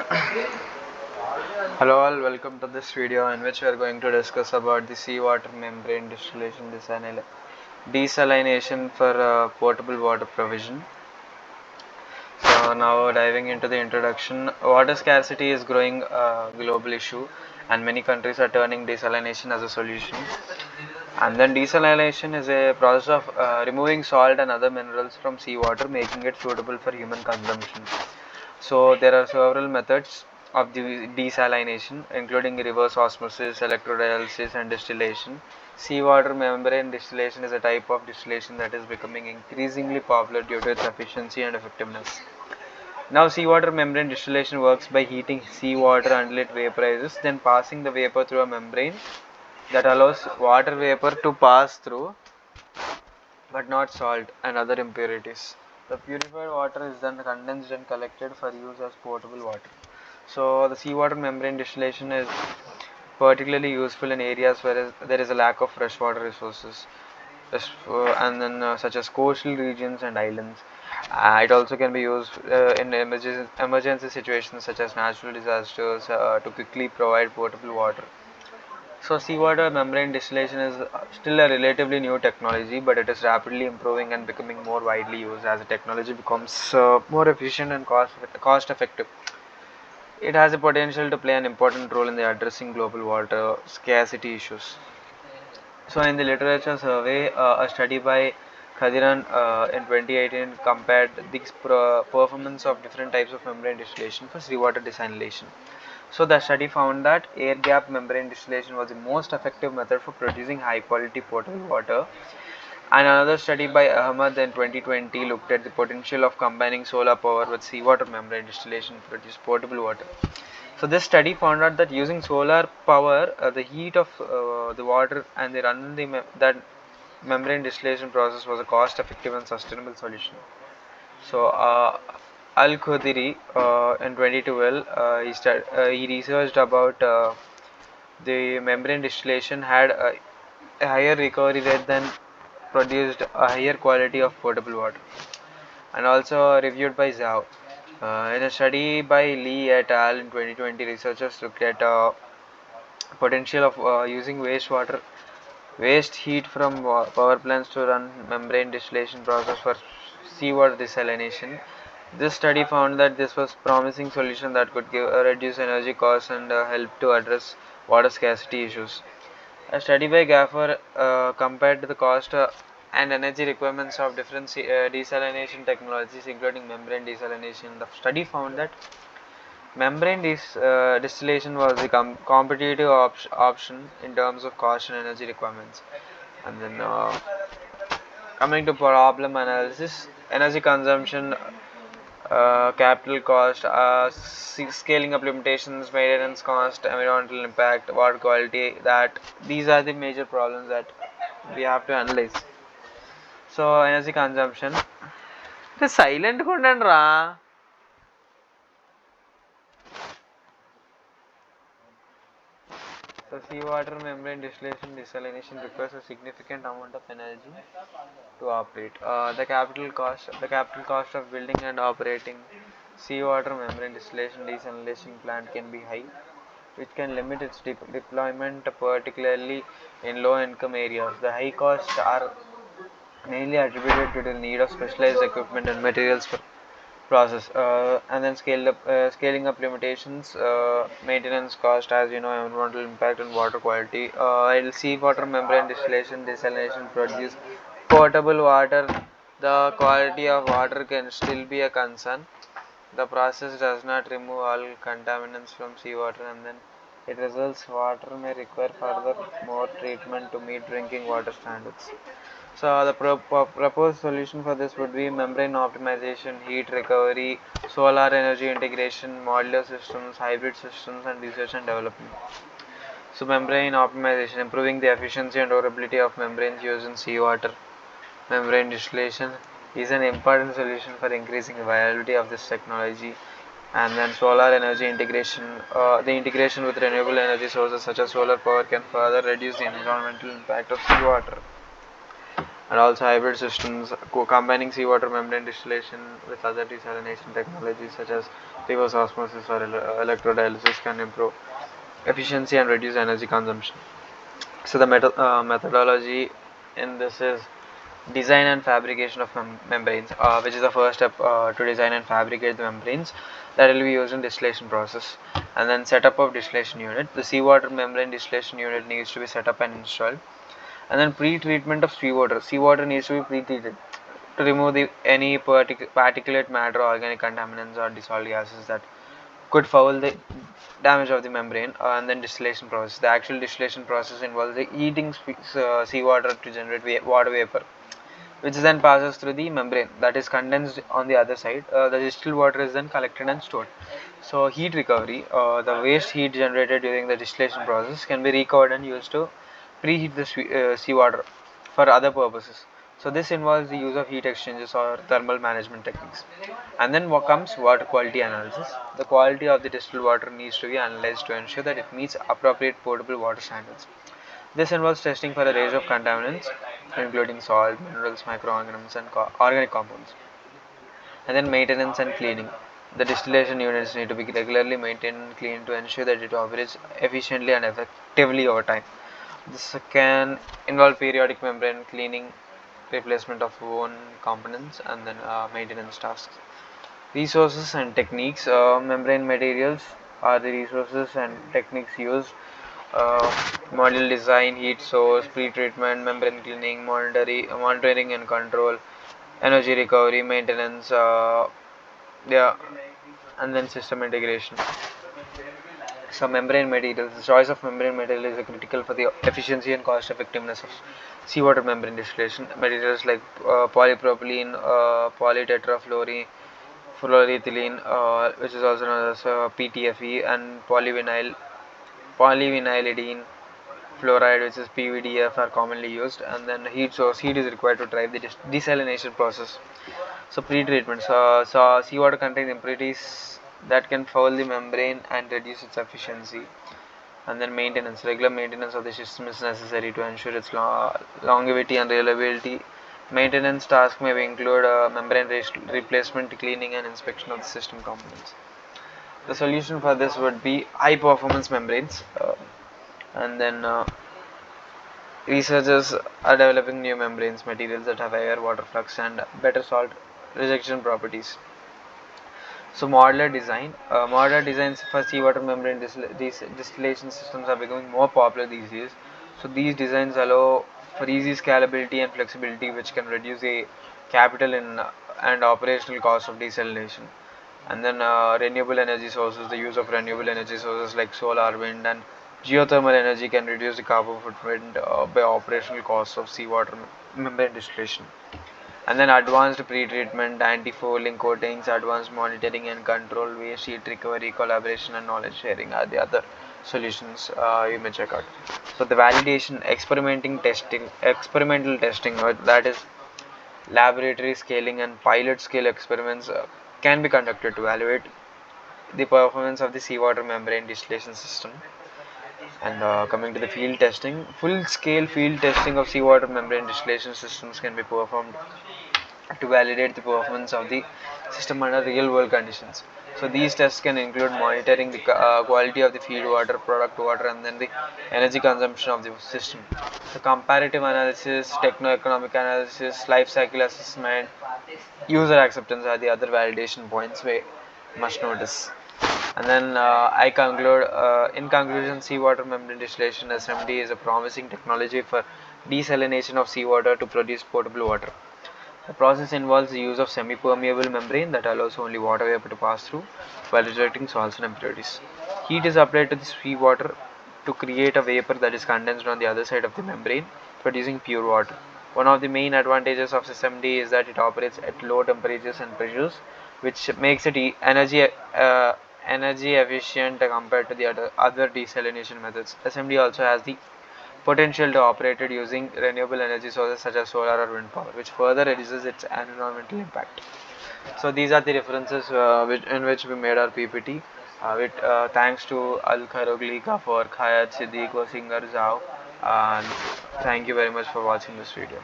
Hello all, welcome to this video in which we are going to discuss about the seawater membrane distillation desalination for potable water provision. So now diving into the introduction, water scarcity is growing global issue and many countries are turning desalination as a solution. And then desalination is a process of removing salt and other minerals from seawater, making it suitable for human consumption. So there are several methods of the desalination, including reverse osmosis, electrodialysis, and distillation. Seawater membrane distillation is a type of distillation that is becoming increasingly popular due to its efficiency and effectiveness. Now, seawater membrane distillation works by heating seawater until it vaporizes, then passing the vapor through a membrane that allows water vapor to pass through, but not salt and other impurities. The purified water is then condensed and collected for use as potable water. So, the seawater membrane distillation is particularly useful in areas where there is a lack of freshwater resources, such as coastal regions and islands. It also can be used in emergency situations such as natural disasters to quickly provide potable water. So, seawater membrane distillation is still a relatively new technology, but it is rapidly improving and becoming more widely used as the technology becomes more efficient and cost effective. It has a potential to play an important role in the addressing global water scarcity issues. So, in the literature survey, a study by Khadiran in 2018 compared the performance of different types of membrane distillation for seawater desalination. So, the study found that air gap membrane distillation was the most effective method for producing high quality potable water. And another study by Ahmad in 2020 looked at the potential of combining solar power with seawater membrane distillation to produce potable water. So this study found out that using solar power, the heat of the water and the run that membrane distillation process was a cost-effective and sustainable solution. So Al Khudiri in 2012 he researched about the membrane distillation had a higher recovery rate than produced a higher quality of potable water, and also reviewed by Zhao. In a study by Lee et al. In 2020, researchers looked at potential of using waste heat from power plants to run membrane distillation process for seawater desalination. This study found that this was promising solution that could reduce energy costs and help to address water scarcity issues. A study by Gaffer compared the cost and energy requirements of different desalination technologies, including membrane desalination. The study found that membrane distillation was the competitive option in terms of cost and energy requirements. And then coming to problem analysis, energy consumption, capital cost, scaling up limitations, maintenance cost, environmental impact, water quality. That these are the major problems that we have to analyze. So energy consumption. The silent content ra. So seawater membrane distillation desalination requires a significant amount of energy to operate. The capital cost of building and operating seawater membrane distillation desalination plant can be high, which can limit its deployment, particularly in low-income areas. The high costs are mainly attributed to the need of specialized equipment and materials for process, and then scaling up limitations, maintenance cost, as you know, environmental impact and water quality. Seawater membrane distillation desalination produce potable water. The quality of water can still be a concern. The process does not remove all contaminants from seawater, and then it results water may require further more treatment to meet drinking water standards. So the proposed solution for this would be membrane optimization, heat recovery, solar energy integration, modular systems, hybrid systems, and research and development. So membrane optimization, improving the efficiency and durability of membranes used in seawater membrane distillation is an important solution for increasing the viability of this technology. And then solar energy integration, the integration with renewable energy sources such as solar power can further reduce the environmental impact of seawater. and also hybrid systems combining seawater membrane distillation with other desalination technologies such as reverse osmosis or electrodialysis can improve efficiency and reduce energy consumption. So the methodology in this is design and fabrication of membranes, which is the first step to design and fabricate the membranes that will be used in distillation process. And then setup of distillation unit. The seawater membrane distillation unit needs to be set up and installed. And then pre-treatment of seawater. Seawater needs to be pre-treated to remove any particulate matter, organic contaminants, or dissolved gases that could foul the damage of the membrane. And then distillation process. The actual distillation process involves the heating seawater to generate water vapor, which then passes through the membrane that is condensed on the other side. The distilled water is then collected and stored. So heat recovery, the waste heat generated during the distillation process can be recovered and used to preheat the seawater for other purposes. So this involves the use of heat exchangers or thermal management techniques. And then what comes water quality analysis. The quality of the distilled water needs to be analyzed to ensure that it meets appropriate potable water standards. This involves testing for a range of contaminants, including salt, minerals, microorganisms, and organic compounds. And then maintenance and cleaning. The distillation units need to be regularly maintained and cleaned to ensure that it operates efficiently and effectively over time. This can involve periodic membrane cleaning, replacement of worn components, and then maintenance tasks. Resources and techniques. Membrane materials are the resources and techniques used. Module design, heat source, pre-treatment, membrane cleaning, monitoring and control, energy recovery, maintenance, yeah, and then system integration. So membrane materials. The choice of membrane material is critical for the efficiency and cost effectiveness of seawater membrane distillation. Materials like polypropylene, fluoroethylene, which is also known as PTFE, and polyvinylidene fluoride, which is PVDF, are commonly used. And then heat source. Heat is required to drive the desalination process. So pre-treatment. So seawater contains impurities that can foul the membrane and reduce its efficiency. And then maintenance. Regular maintenance of the system is necessary to ensure its longevity and reliability. Maintenance tasks may include membrane replacement, cleaning, and inspection of the system components. The solution for this would be high performance membranes, and then researchers are developing new membranes materials that have higher water flux and better salt rejection properties. So modular designs for seawater membrane distillation systems are becoming more popular these days. So these designs allow for easy scalability and flexibility, which can reduce the capital and operational cost of desalination. And then renewable energy sources. The use of renewable energy sources like solar, wind, and geothermal energy can reduce the carbon footprint by operational costs of seawater membrane distillation. And then advanced pre-treatment, anti-fouling coatings, advanced monitoring and control, waste heat recovery, collaboration, and knowledge sharing are the other solutions you may check out. So the validation, experimental testing, that is laboratory scaling and pilot scale experiments can be conducted to evaluate the performance of the seawater membrane distillation system. And coming to the field testing, full scale field testing of seawater membrane distillation systems can be performed to validate the performance of the system under real world conditions. So these tests can include monitoring the quality of the feed water, product water, and then the energy consumption of the system. So comparative analysis, techno-economic analysis, life cycle assessment, user acceptance are the other validation points we must notice. And then in conclusion, seawater membrane distillation (SMD) is a promising technology for desalination of seawater to produce potable water. The process involves the use of semi-permeable membrane that allows only water vapor to pass through while rejecting salts and impurities. Heat is applied to the seawater to create a vapor that is condensed on the other side of the membrane, producing pure water. One of the main advantages of SMD is that it operates at low temperatures and pressures, which makes it energy efficient compared to the other desalination methods. SMD also has the potential to operate it using renewable energy sources such as solar or wind power, which further reduces its environmental impact. So these are the references in which we made our PPT. With thanks to Al Kharoglika for Khayat Siddiq Singer Zhao, and thank you very much for watching this video.